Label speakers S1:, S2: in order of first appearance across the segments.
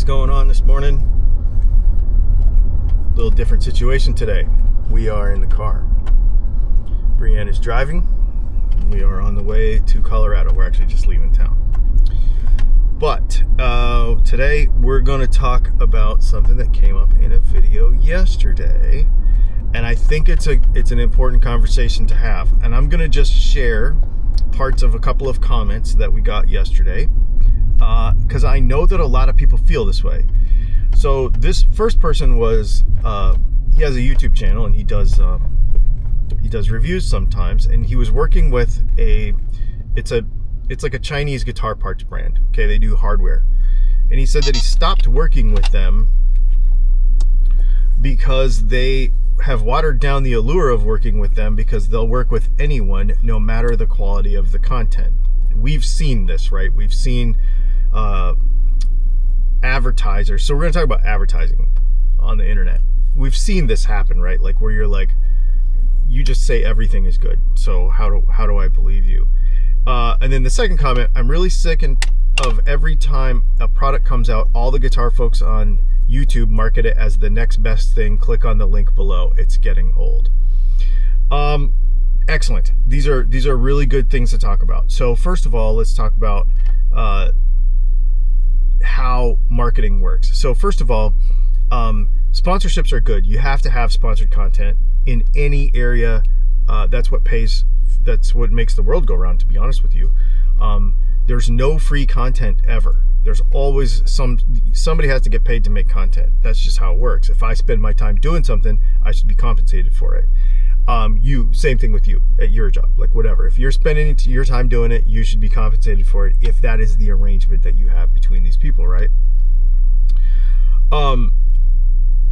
S1: going on this morning? A little different situation today. We are in the car. Brienne is driving. We are on the way to Colorado. We're actually just leaving town. But today we're going to talk about something that came up in a video yesterday, and I think it's an important conversation to have. And I'm going to just share parts of a couple of comments that we got yesterday, because I know that a lot of people feel this way. So this first person was he has a YouTube channel, and he does reviews sometimes, and he was working with it's like a Chinese guitar parts brand. Okay, they do hardware. And he said that he stopped working with them because they have watered down the allure of working with them, because they'll work with anyone no matter the quality of the content. We've seen this, right? We've seen advertisers. So we're going to talk about advertising on the internet. We've seen this happen, right? Like where you're like, you just say everything is good. So how do I believe you? And then the second comment, I'm really sick of every time a product comes out, all the guitar folks on YouTube market it as the next best thing. Click on the link below. It's getting old. Excellent. These are really good things to talk about. So first of all, let's talk about how marketing works. So first of all, sponsorships are good. You have to have sponsored content in any area. That's what pays. That's what makes the world go round, to be honest with you. There's no free content ever. There's always somebody has to get paid to make content. That's just how it works. If I spend my time doing something, I should be compensated for it. Same thing with you at your job, like whatever. If you're spending your time doing it, you should be compensated for it, if that is the arrangement that you have between these people, right?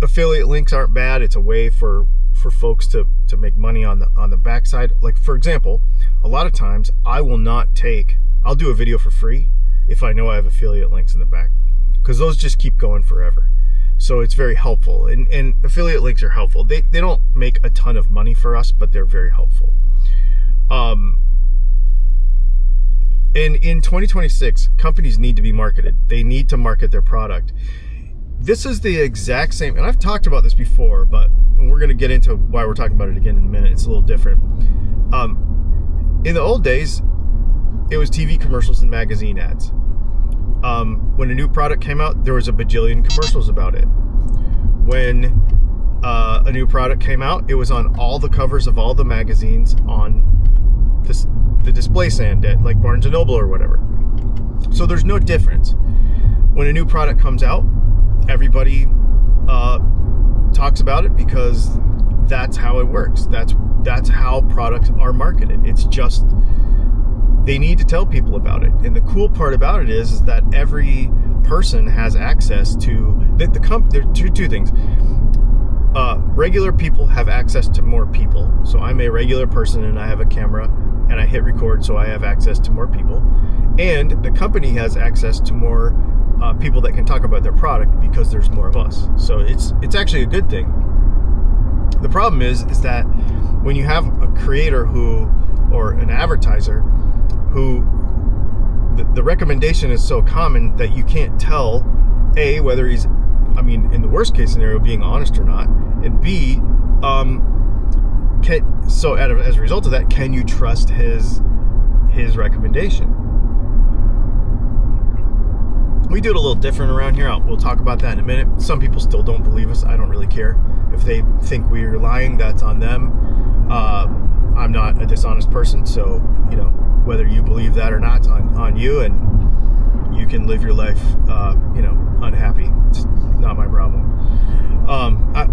S1: Affiliate links aren't bad. It's a way for folks to make money on the backside. Like, for example, a lot of times I'll do a video for free if I know I have affiliate links in the back, because those just keep going forever. So it's very helpful, and affiliate links are helpful. They don't make a ton of money for us, but they're very helpful. And in 2026, companies need to be marketed. They need to market their product. This is the exact same, and I've talked about this before, but we're going to get into why we're talking about it again in a minute. It's a little different. In the old days, it was TV commercials and magazine ads. When a new product came out, there was a bajillion commercials about it. When a new product came out, it was on all the covers of all the magazines on the display stand at like Barnes & Noble or whatever. So there's no difference. When a new product comes out, everybody talks about it, because that's how it works. That's how products are marketed. It's just, they need to tell people about it. And the cool part about it is that every person has access to there are two things. Regular people have access to more people. So I'm a regular person and I have a camera and I hit record, so I have access to more people. And the company has access to more people that can talk about their product, because there's more of us. So it's actually a good thing. The problem is that when you have a creator or an advertiser who the recommendation is so common that you can't tell whether he's, in the worst case scenario, being honest or not, and B, as a result of that, can you trust his recommendation? We do it a little different around here. We'll talk about that in a minute. Some people still don't believe us. I don't really care. If they think we're lying, that's on them. I'm not a dishonest person, so whether you believe that or not, on you, and you can live your life unhappy. It's not my problem.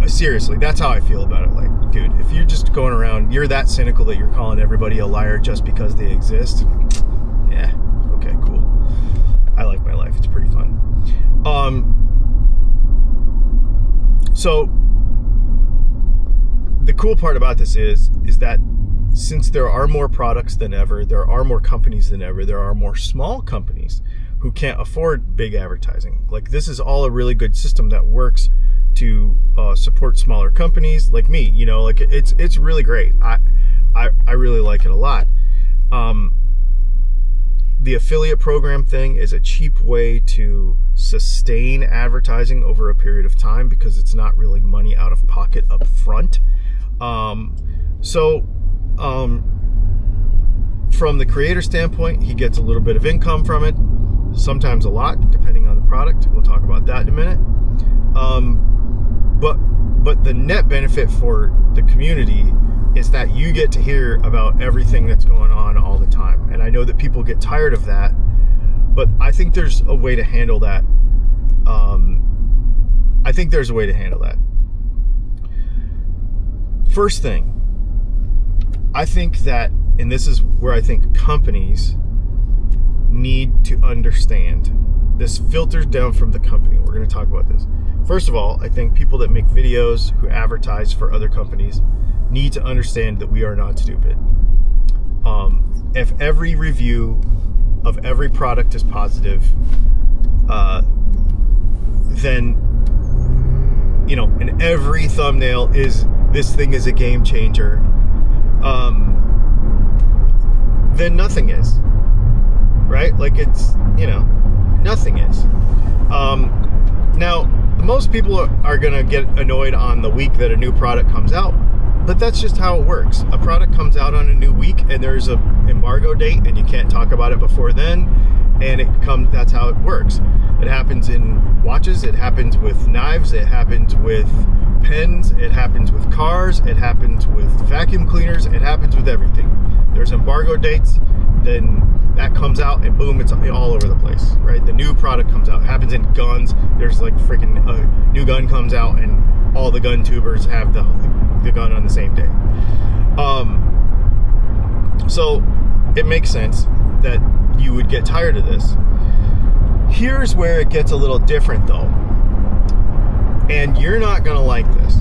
S1: Seriously, that's how I feel about it. Like, dude, if you're just going around, you're that cynical that you're calling everybody a liar just because they exist. Yeah, okay, cool. I like my life. It's pretty fun. So the cool part about this is that since there are more products than ever, there are more companies than ever, there are more small companies who can't afford big advertising. Like, this is all a really good system that works to support smaller companies like me. Like, it's really great. I really like it a lot. the affiliate program thing is a cheap way to sustain advertising over a period of time because it's not really money out of pocket up front. From the creator standpoint, he gets a little bit of income from it, sometimes a lot, depending on the product. We'll talk about that in a minute. But the net benefit for the community is that you get to hear about everything that's going on all the time. And I know that people get tired of that, but I think there's a way to handle that. First thing, I think that, and this is where I think companies need to understand, this filters down from the company. We're going to talk about this. First of all, I think people that make videos who advertise for other companies need to understand that we are not stupid. If every review of every product is positive, then, you know, and every thumbnail is, this thing is a game changer, then nothing is, right? Like, it's, you know, nothing is. Now, most people are going to get annoyed on the week that a new product comes out, but that's just how it works. A product comes out on a new week and there's a embargo date and you can't talk about it before then, and that's how it works. It happens in watches, it happens with knives, it happens with pens, it happens with cars, it happens with vacuum cleaners, it happens with everything. There's embargo dates, then that comes out and boom, it's all over the place, right? The new product comes out. It happens in guns. There's like freaking a new gun comes out and all the gun tubers have the gun on the same day. So it makes sense that you would get tired of this. Here's where it gets a little different though. And you're not going to like this.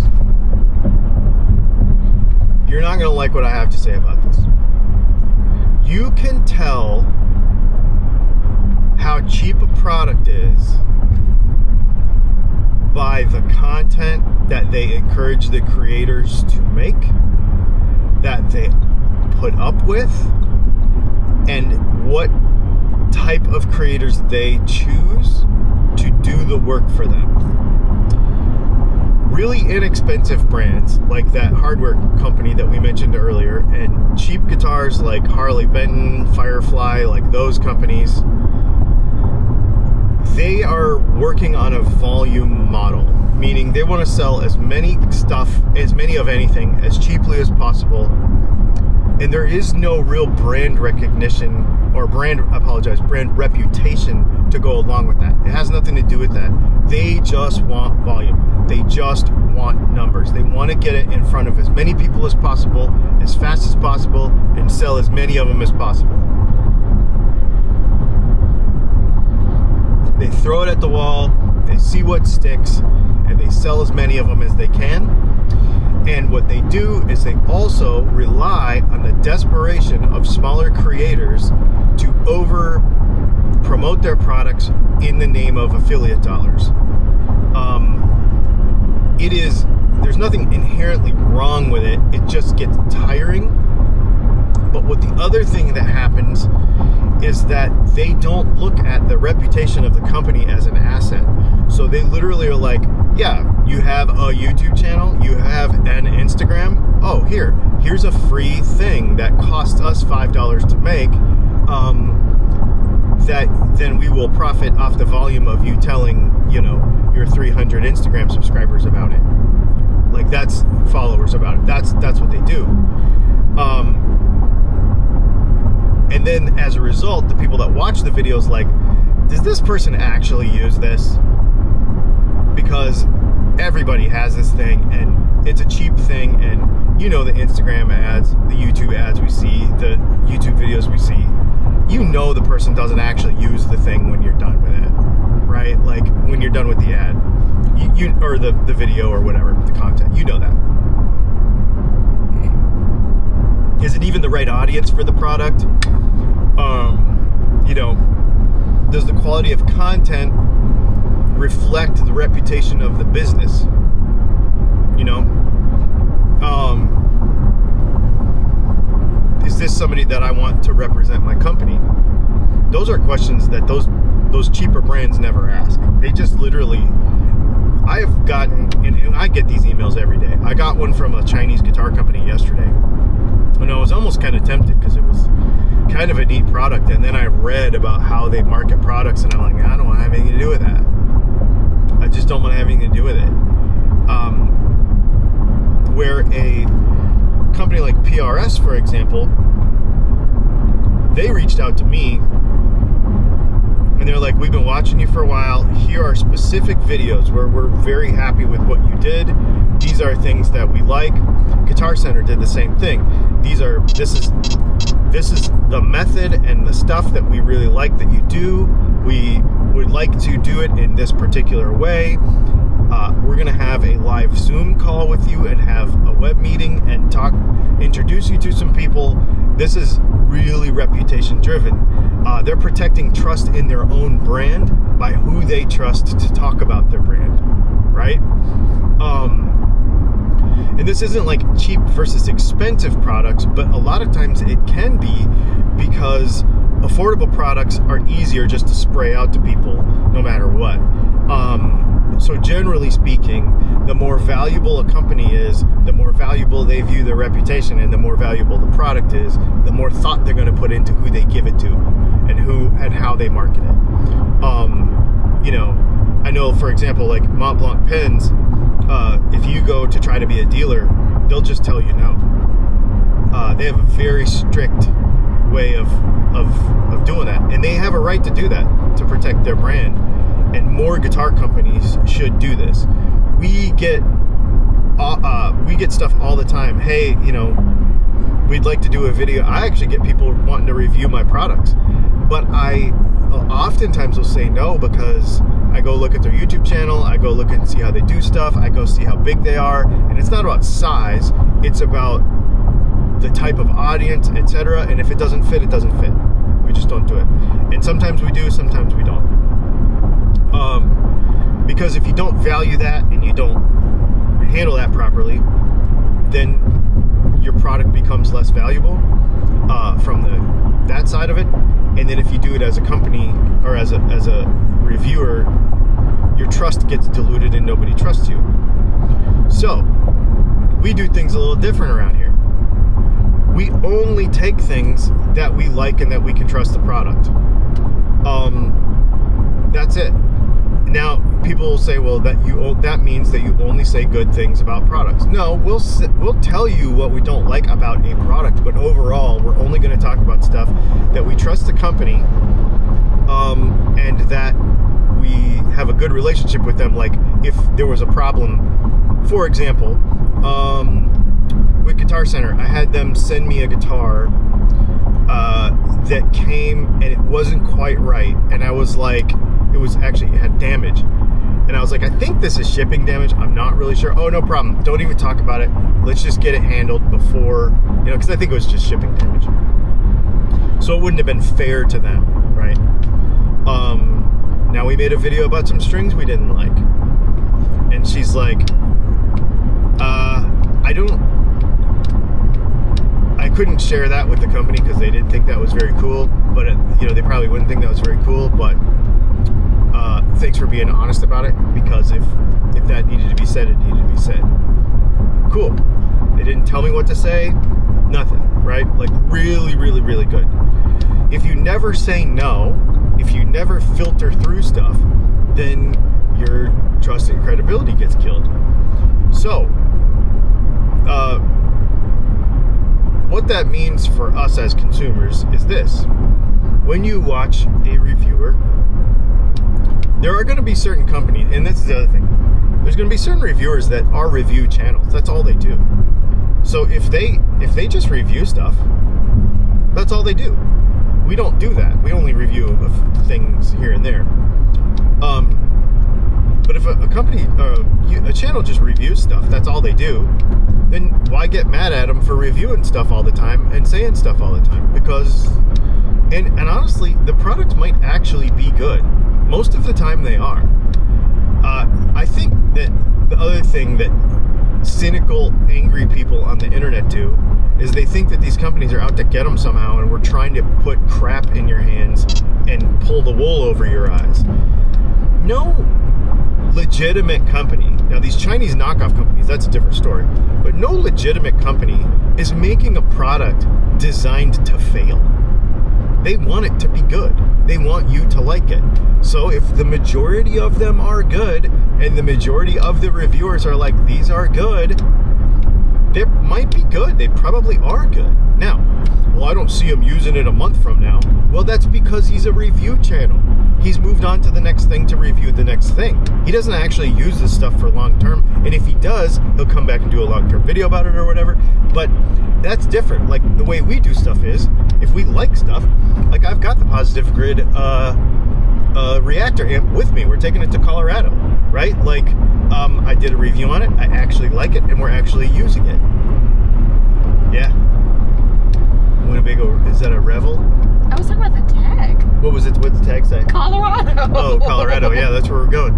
S1: You're not going to like what I have to say about this. You can tell how cheap a product is by the content that they encourage the creators to make, that they put up with, and what type of creators they choose to do the work for them. Really inexpensive brands like that hardware company that we mentioned earlier, and cheap guitars like Harley Benton, Firefly, like those companies, they are working on a volume model, meaning they want to sell as many of anything as cheaply as possible. And there is no real brand recognition or brand reputation to go along with that. It has nothing to do with that. They just want volume. They just want numbers. They want to get it in front of as many people as possible, as fast as possible, and sell as many of them as possible. They throw it at the wall, they see what sticks, and they sell as many of them as they can. And what they do is they also rely on the desperation of smaller creators to over promote their products in the name of affiliate dollars. There's nothing inherently wrong with it. It just gets tiring. But what the other thing that happens is that they don't look at the reputation of the company as an asset. So they literally are like, yeah, you have a YouTube channel, you have an Instagram. Oh, here's a free thing that costs us $5 to make. That then we will profit off the volume of you telling, your 300 Instagram subscribers about it. Like, that's followers about it. That's what they do. And then as a result, the people that watch the videos like, does this person actually use this? Because everybody has this thing and it's a cheap thing, and the Instagram ads, the YouTube ads we see, the YouTube videos we see, the person doesn't actually use the thing when you're done with it, right? Like when you're done with the ad, or the video or whatever, the content, that. Is it even the right audience for the product? Does the quality of content reflect the reputation of the business? Is this somebody that I want to represent my company? those are questions that those cheaper brands never ask. They just literally, I have gotten, and I get these emails every day. I got one from a Chinese guitar company yesterday, and I was almost kind of tempted because it was kind of a neat product, and then I read about how they market products, and I'm like, I don't want to have anything to do with that. I just don't want to have anything to do with it. Where a company like PRS, for example, they reached out to me, and they're like, we've been watching you for a while. Here are specific videos where we're very happy with what you did. These are things that we like. Guitar Center did the same thing. This is the method and the stuff that we really like that you do. We would like to do it in this particular way. We're going to have a live Zoom call with you and have a web meeting and introduce you to some people. This is really reputation driven. They're protecting trust in their own brand by who they trust to talk about their brand, right? And this isn't like cheap versus expensive products, but a lot of times it can be, because affordable products are easier just to spray out to people no matter what. So generally speaking, the more valuable a company is, the more valuable they view their reputation, and the more valuable the product is, the more thought they're going to put into who they give it to and how they market it. I know, for example, like Mont Blanc pens, if you go to try to be a dealer, they'll just tell you no. They have a very strict way of doing that, and they have a right to do that to protect their brand. And more guitar companies should do this. We get stuff all the time. Hey, we'd like to do a video. I actually get people wanting to review my products, but I oftentimes will say no, because I go look at their YouTube channel, I go look and see how they do stuff, I go see how big they are, and it's not about size, it's about the type of audience, etc. And if it doesn't fit, it doesn't fit. We just don't do it. And sometimes we do, sometimes we don't. Because if you don't value that and you don't handle that properly, then your product becomes less valuable from that side of it. And then if you do it as a company or as a reviewer, your trust gets diluted and nobody trusts you. So we do things a little different around here. We only take things that we like and that we can trust the product. That's it. Now, people will say, well, that means that you only say good things about products. No, we'll tell you what we don't like about a product, but overall, we're only going to talk about stuff that we trust the company, and that we have a good relationship with them. Like, if there was a problem, for example, with Guitar Center, I had them send me a guitar that came and it wasn't quite right, and I was like, it had damage, and I was like, I think this is shipping damage, I'm not really sure. Oh, no problem, don't even talk about it, let's just get it handled before, because I think it was just shipping damage, so it wouldn't have been fair to them, right? Now we made a video about some strings we didn't like, and she's like, I couldn't share that with the company because they didn't think that was very cool, but they probably wouldn't think that was very cool, but thanks for being honest about it, because if that needed to be said, it needed to be said. Cool. They didn't tell me what to say, nothing, right? Like, really, really, really good. If you never say no, if you never filter through stuff, then your trust and credibility gets killed. So, what that means for us as consumers is this. When you watch a reviewer, there are going to be certain companies, and this is the other thing, there's going to be certain reviewers that are review channels. That's all they do. So if they just review stuff, that's all they do. We don't do that. We only review of things here and there. But if a company, a channel just reviews stuff, that's all they do, then why get mad at them for reviewing stuff all the time and saying stuff all the time? Because, and honestly, the product might actually be good. Most of the time they are. I think that the other thing that cynical, angry people on the internet do is they think that these companies are out to get them somehow, and we're trying to put crap in your hands and pull the wool over your eyes. No legitimate company, now these Chinese knockoff companies, that's a different story, but no legitimate company is making a product designed to fail. They want it to be good. They want you to like it. So if the majority of them are good and the majority of the reviewers are like, these are good, they might be good. They probably are good. Now, well, I don't see him using it a month from now. Well, that's because he's a review channel. He's moved on to the next thing to review the next thing. He doesn't actually use this stuff for long term. And if he does, he'll come back and do a long term video about it or whatever. But that's different. Like the way we do stuff is, if we like stuff, like I've got the Positive Grid reactor amp with me. We're taking it to Colorado, right? Like I did a review on it. I actually like it, and we're actually using it. Yeah. Winnebago, is that a Revel?
S2: I was talking about the tag.
S1: What was it? What's the tag say?
S2: Colorado.
S1: Oh, Colorado. Yeah, that's where we're going.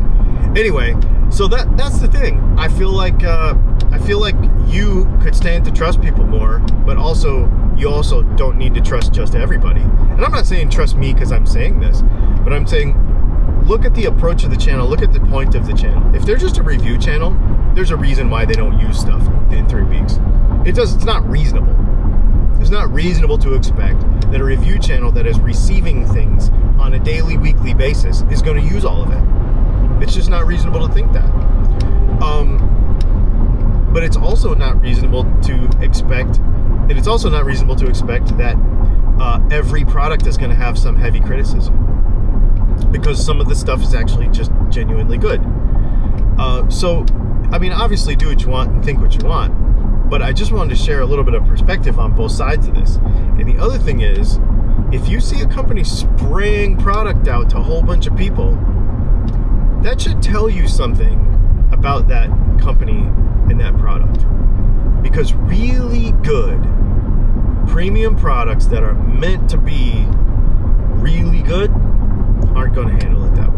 S1: Anyway, so that's the thing. I feel like you could stand to trust people more, but also you also don't need to trust just everybody. And I'm not saying trust me because I'm saying this, but I'm saying look at the approach of the channel. Look at the point of the channel. If they're just a review channel, there's a reason why they don't use stuff in 3 weeks. It's not reasonable. It's not reasonable to expect that a review channel that is receiving things on a daily, weekly basis is going to use all of it. It's just not reasonable to think that. But it's also not reasonable to expect, that every product is going to have some heavy criticism, because some of the stuff is actually just genuinely good. So, I mean, obviously do what you want and think what you want. But I just wanted to share a little bit of perspective on both sides of this. And the other thing is, if you see a company spraying product out to a whole bunch of people, that should tell you something about that company and that product. Because really good premium products that are meant to be really good aren't going to handle it that way.